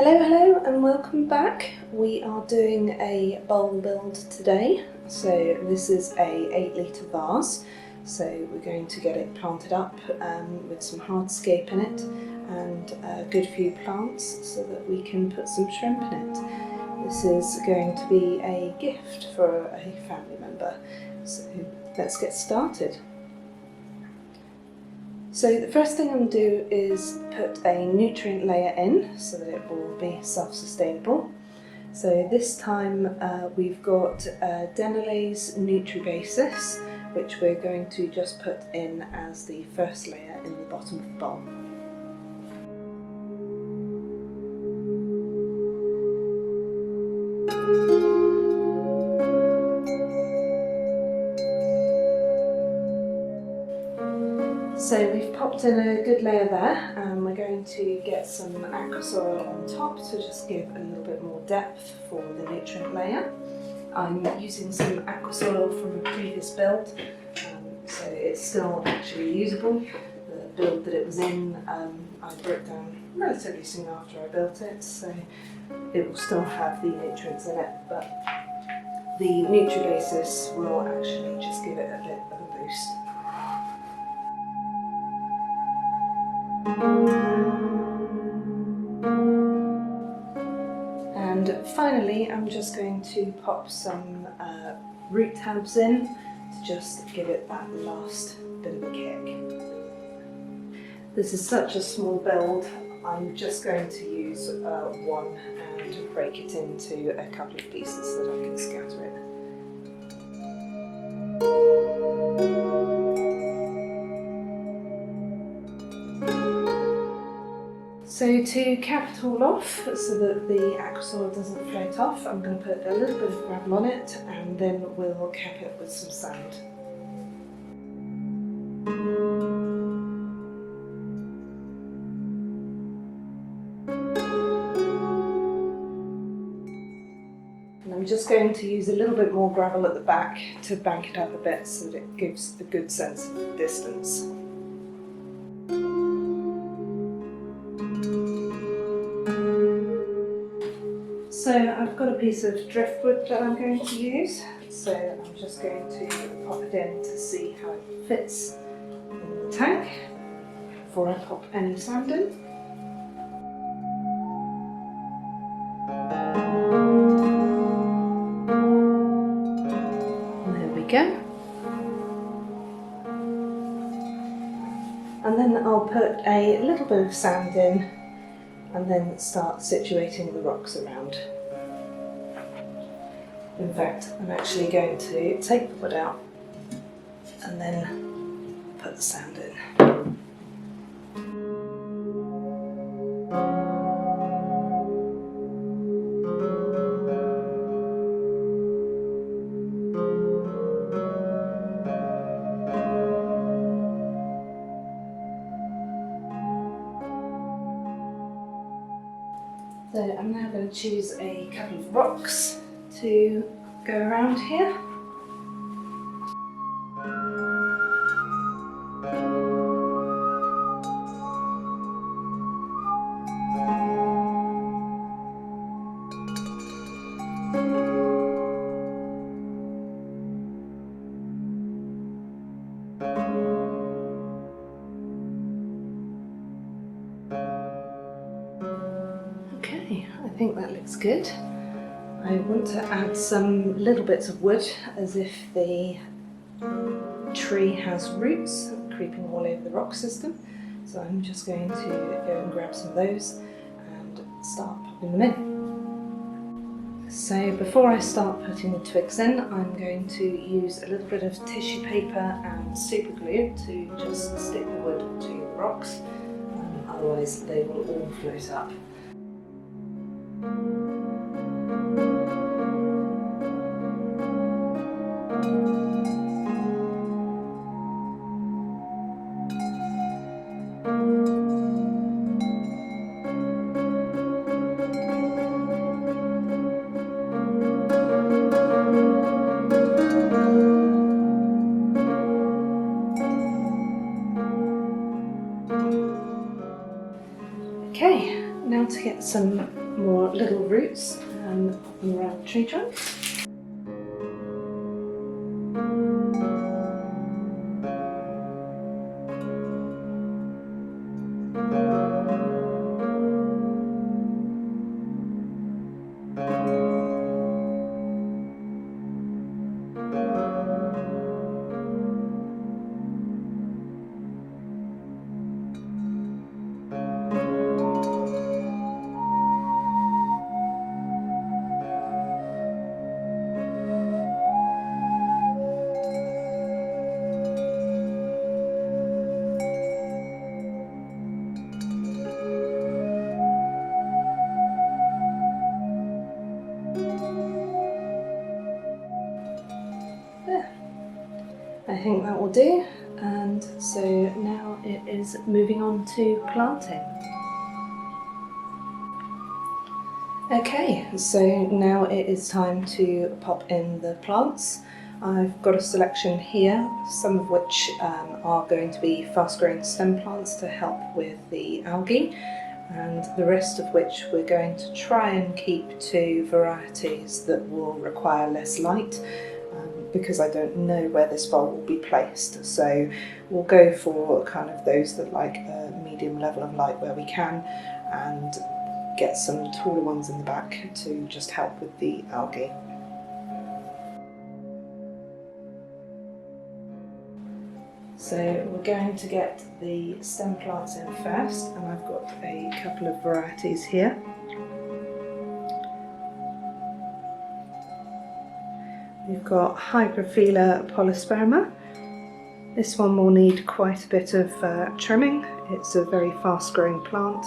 Hello and welcome back. We are doing a bowl build today. So this is a 8-litre vase. So we're going to get it planted up with some hardscape in it and a good few plants so that we can put some shrimp in it. This is going to be a gift for a family member. So let's get started. So the first thing I'm going to do is put a nutrient layer in so that it will be self-sustainable. So this time we've got Denelai's Nutribasis, which we're going to just put in as the first layer in the bottom of the bowl. So we've popped in a good layer there, and we're going to get some aqua soil on top to just give a little bit more depth for the nutrient layer. I'm using some aqua soil from a previous build, so it's still actually usable. The build that it was in, I broke down relatively soon after I built it, so it will still have the nutrients in it, but the Nutribasis will actually just give it a bit of a boost. And finally, I'm just going to pop some root tabs in to just give it that last bit of a kick. This is such a small build, I'm just going to use one and break it into a couple of pieces so that I can scatter it. So to cap it all off so that the aqua soil doesn't float off, I'm going to put a little bit of gravel on it and then we'll cap it with some sand. And I'm just going to use a little bit more gravel at the back to bank it up a bit so that it gives a good sense of distance. So I've got a piece of driftwood that I'm going to use, so I'm just going to pop it in to see how it fits in the tank before I pop any sand in. And there we go. And then I'll put a little bit of sand in and then start situating the rocks around. In fact, I'm actually going to take the wood out and then put the sand in. So I'm now going to choose a couple of rocks to go around here. Okay, I think that looks good. I want to add some little bits of wood as if the tree has roots creeping all over the rock system. So I'm just going to go and grab some of those and start popping them in. So before I start putting the twigs in, I'm going to use a little bit of tissue paper and super glue to just stick the wood to the rocks, otherwise they will all float up. Okay, now to get some more little roots and pop them around the tree trunks. I think that will do, and so now it is moving on to planting. Okay, so now it is time to pop in the plants. I've got a selection here, some of which are going to be fast-growing stem plants to help with the algae, and the rest of which we're going to try and keep to varieties that will require less light, because I don't know where this bowl will be placed. So we'll go for kind of those that like a medium level of light where we can, and get some taller ones in the back to just help with the algae. So we're going to get the stem plants in first, and I've got a couple of varieties here. We've got Hygrophila polysperma. This one will need quite a bit of trimming. It's a very fast growing plant,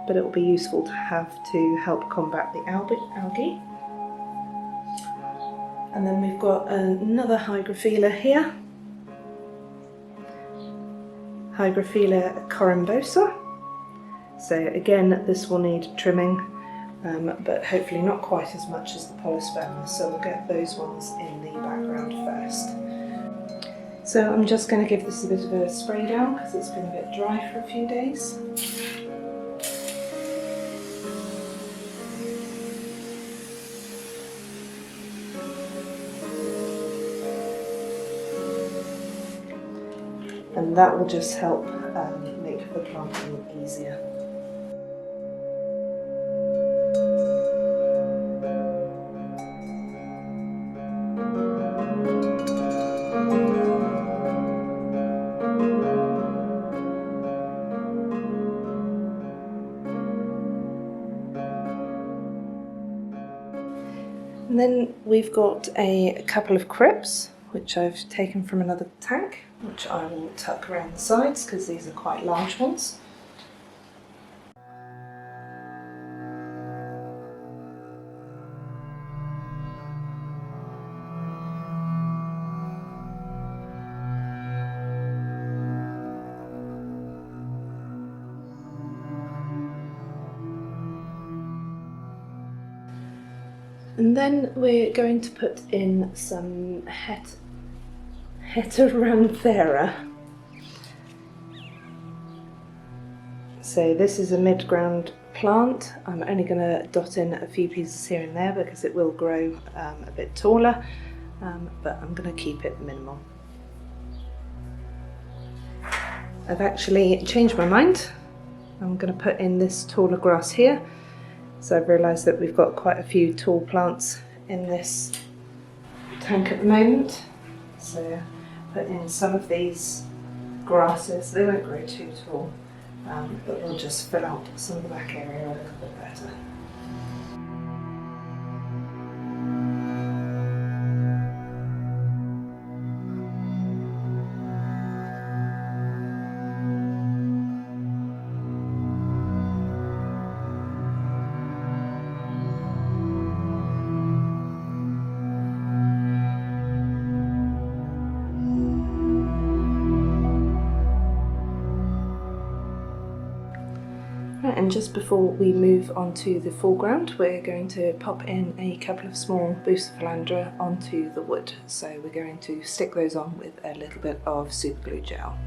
but it will be useful to have to help combat the algae. And then we've got another Hygrophila here, Hygrophila corymbosa. So again, this will need trimming, but hopefully not quite as much as the polysperma, so we'll get those ones in the background first. So I'm just going to give this a bit of a spray down because it's been a bit dry for a few days. And that will just help make the planting easier. And then we've got a couple of crypts, which I've taken from another tank, which I will tuck around the sides because these are quite large ones. And then we're going to put in some Heteranthera. So this is a mid-ground plant. I'm only going to dot in a few pieces here and there because it will grow a bit taller, but I'm going to keep it minimal. I've actually changed my mind. I'm going to put in this taller grass here. So I've realised that we've got quite a few tall plants in this tank at the moment. So put in some of these grasses. They won't grow too tall, but we'll just fill out some of the back area a little bit better. And just before we move on to the foreground, we're going to pop in a couple of small Bucephalandra onto the wood. So we're going to stick those on with a little bit of super glue gel.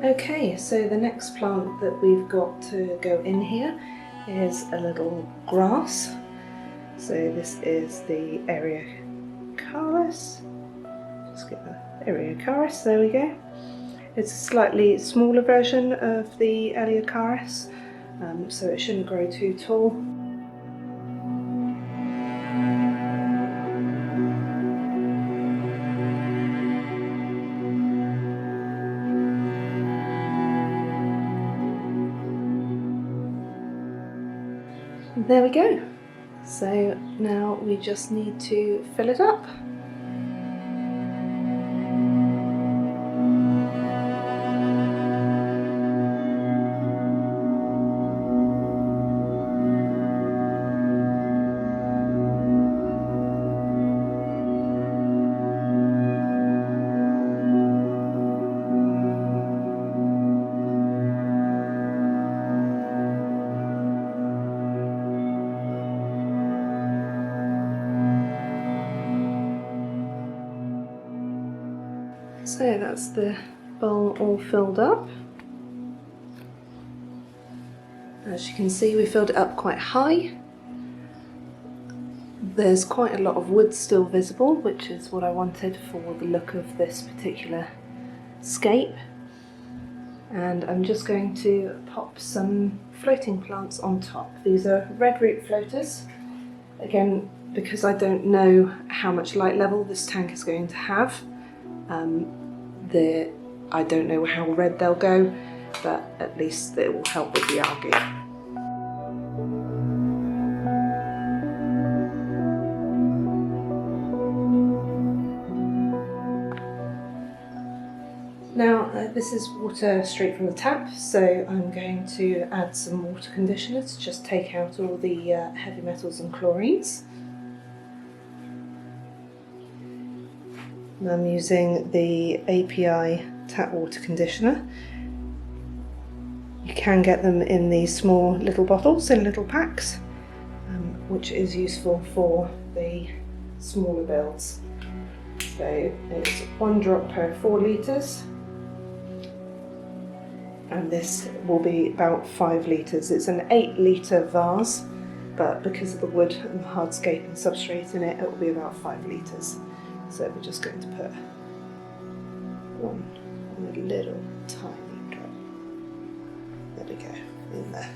Okay, so the next plant that we've got to go in here is a little grass. So this is the Ariocaris. Just get the Ariocaris, there we go. It's a slightly smaller version of the Ariocaris, so it shouldn't grow too tall. There we go. So now we just need to fill it up. So that's the bowl all filled up. As you can see, we filled it up quite high. There's quite a lot of wood still visible, which is what I wanted for the look of this particular scape. And I'm just going to pop some floating plants on top. These are red root floaters. Again, because I don't know how much light level this tank is going to have, I don't know how red they'll go, but at least it will help with the algae. Now this is water straight from the tap, so I'm going to add some water conditioner to just take out all the heavy metals and chlorines. And I'm using the API tap water conditioner. You can get them in these small little bottles, in little packs, which is useful for the smaller builds. So it's 1 drop per 4 litres, and this will be about 5 litres. It's an 8 litre vase, but because of the wood and the hardscape and substrate in it, it will be about 5 litres. So we're just going to put one little tiny drop. There we go, in there.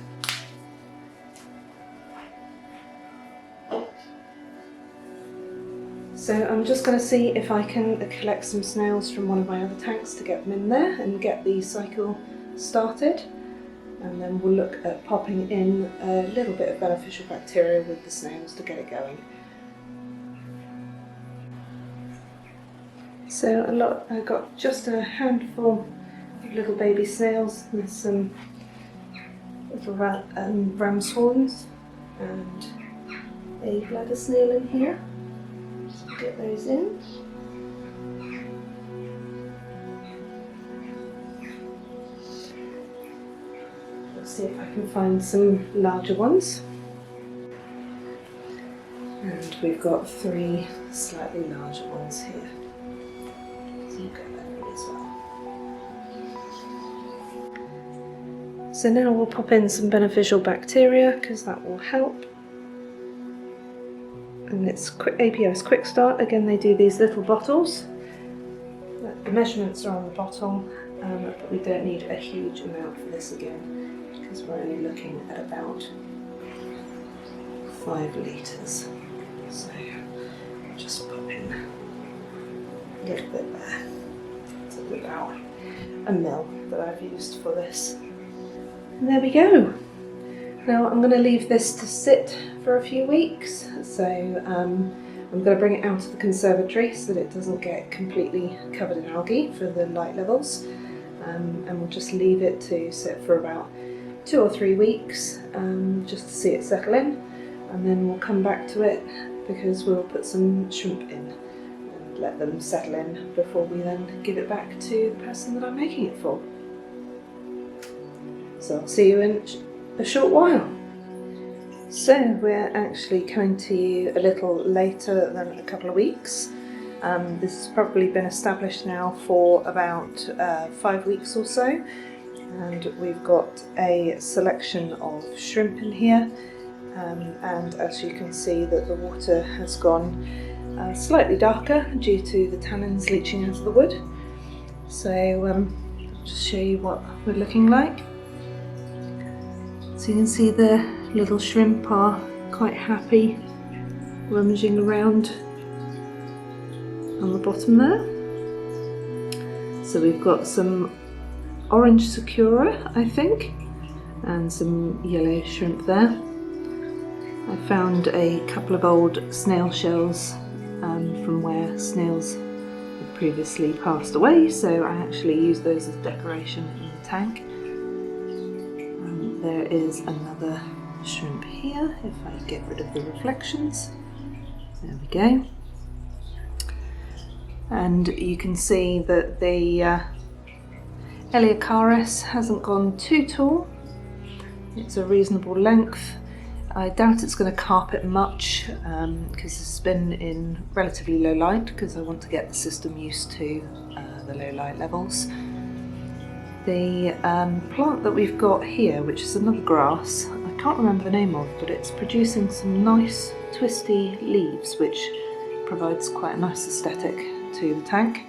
So I'm just going to see if I can collect some snails from one of my other tanks to get them in there and get the cycle started. And then we'll look at popping in a little bit of beneficial bacteria with the snails to get it going. So I got just a handful of little baby snails. There's some little ram's horns and a bladder snail in here. So get those in. Let's see if I can find some larger ones. And we've got 3 slightly larger ones here. So now we'll pop in some beneficial bacteria because that will help. And it's API's Quick Start. Again, they do these little bottles. The measurements are on the bottle, but we don't need a huge amount for this again because we're only looking at about 5 litres. So just pop in a little bit there. It's about a mil that I've used for this. And there we go. Now I'm going to leave this to sit for a few weeks. So I'm going to bring it out of the conservatory so that it doesn't get completely covered in algae for the light levels. And we'll just leave it to sit for about 2 or 3 weeks just to see it settle in. And then we'll come back to it because we'll put some shrimp in and let them settle in before we then give it back to the person that I'm making it for. So I'll see you in a short while. So we're actually coming to you a little later than a couple of weeks. This has probably been established now for about 5 weeks or so, and we've got a selection of shrimp in here, and as you can see that the water has gone slightly darker due to the tannins leaching out of the wood. So I'll just show you what we're looking like. So you can see the little shrimp are quite happy rummaging around on the bottom there. So we've got some orange sakura, I think, and some yellow shrimp there. I found a couple of old snail shells from where snails had previously passed away, so I actually used those as decoration in the tank. There is another shrimp here, if I get rid of the reflections. There we go. And you can see that the Eleocharis hasn't gone too tall. It's a reasonable length. I doubt it's going to carpet much because it's been in relatively low light, because I want to get the system used to the low light levels. The plant that we've got here, which is another grass, I can't remember the name of, but it's producing some nice twisty leaves, which provides quite a nice aesthetic to the tank.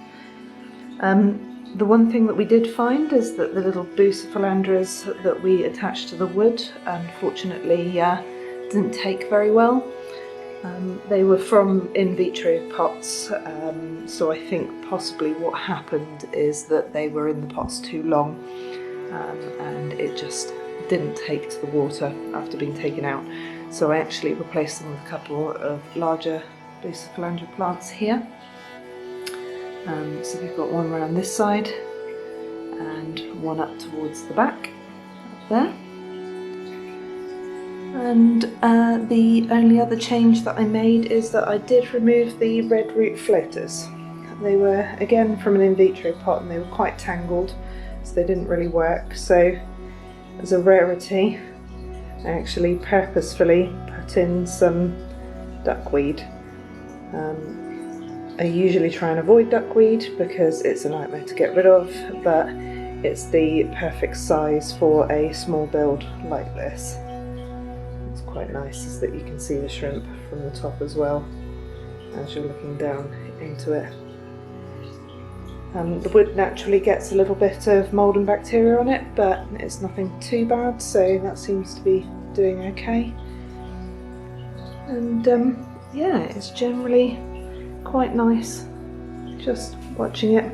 The one thing that we did find is that the little bucephalandras that we attached to the wood unfortunately didn't take very well. They were from in vitro pots, so I think possibly what happened is that they were in the pots too long and it just didn't take to the water after being taken out. So I actually replaced them with a couple of larger bucephalandra plants here. So we've got one around this side and one up towards the back, up there. And the only other change that I made is that I did remove the red root floaters. They were again from an in vitro pot and they were quite tangled, so they didn't really work. So as a rarity, I actually purposefully put in some duckweed. I usually try and avoid duckweed because it's a nightmare to get rid of, but it's the perfect size for a small build like this. What's quite nice is that you can see the shrimp from the top as well as you're looking down into it. The wood naturally gets a little bit of mould and bacteria on it, but it's nothing too bad, so that seems to be doing okay. And yeah, it's generally quite nice just watching it.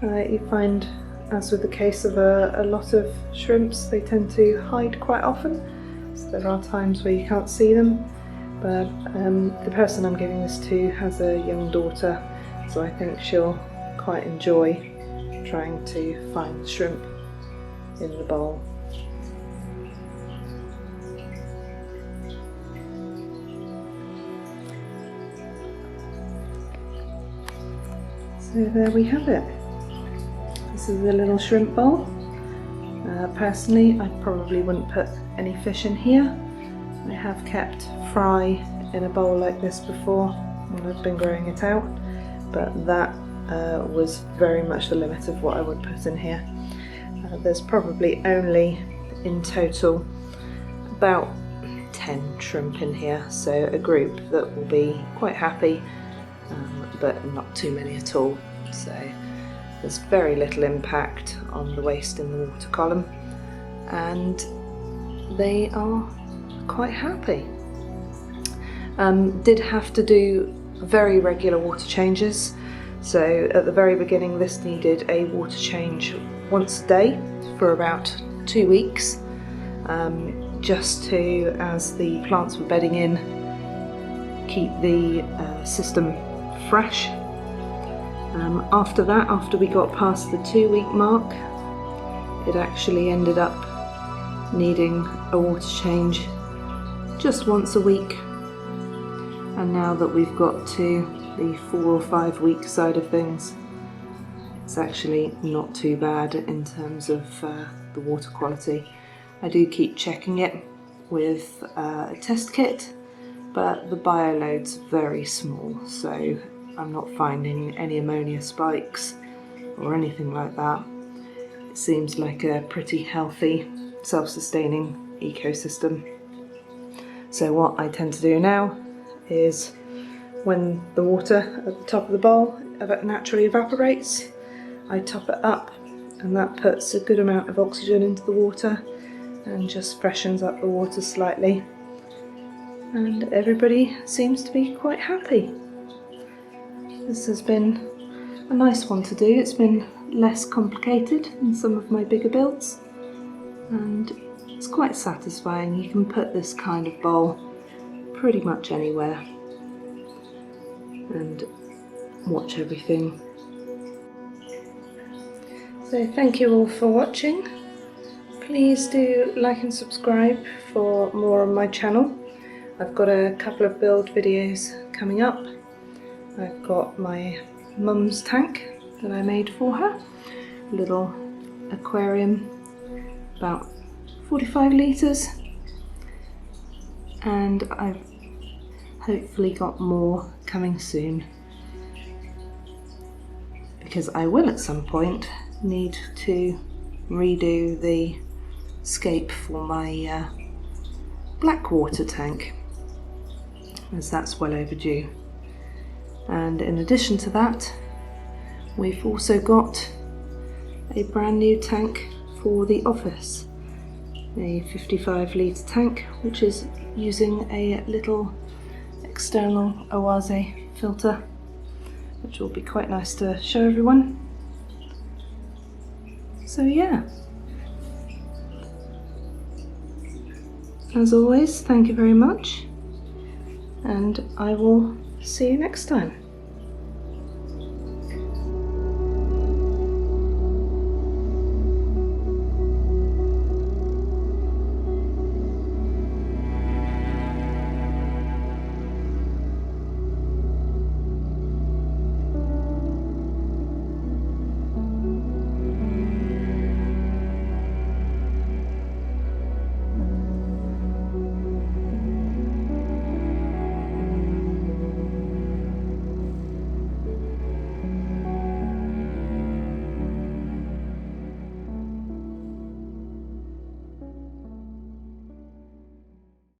You find, as with the case of a lot of shrimps, they tend to hide quite often, so there are times where you can't see them, but the person I'm giving this to has a young daughter, so I think she'll quite enjoy trying to find shrimp in the bowl. So there we have it. This is a little shrimp bowl. Personally, I probably wouldn't put any fish in here. I have kept fry in a bowl like this before when I've been growing it out, but that was very much the limit of what I would put in here. There's probably only in total about 10 shrimp in here, so a group that will be quite happy, but not too many at all. So there's very little impact on the waste in the water column, and they are quite happy. Did have to do very regular water changes. So at the very beginning this needed a water change once a day for about 2 weeks, just to, as the plants were bedding in, keep the system fresh. After that, after we got past the 2-week mark, it actually ended up needing a water change just once a week. And now that we've got to the 4 or 5 week side of things, it's actually not too bad in terms of the water quality. I do keep checking it with a test kit, but the bioload's very small, so I'm not finding any ammonia spikes or anything like that. It seems like a pretty healthy, self-sustaining ecosystem. So what I tend to do now is, when the water at the top of the bowl naturally evaporates, I top it up, and that puts a good amount of oxygen into the water and just freshens up the water slightly. And everybody seems to be quite happy. This has been a nice one to do. It's been less complicated than some of my bigger builds, and it's quite satisfying. You can put this kind of bowl pretty much anywhere and watch everything. So thank you all for watching. Please do like and subscribe for more on my channel. I've got a couple of build videos coming up. I've got my mum's tank that I made for her, a little aquarium, about 45 litres, and I've hopefully got more coming soon, because I will at some point need to redo the scape for my black water tank, as that's well overdue. And in addition to that, we've also got a brand new tank for the office, a 55 litre tank, which is using a little external Oase filter, which will be quite nice to show everyone. So yeah, as always, thank you very much, and I will see you next time.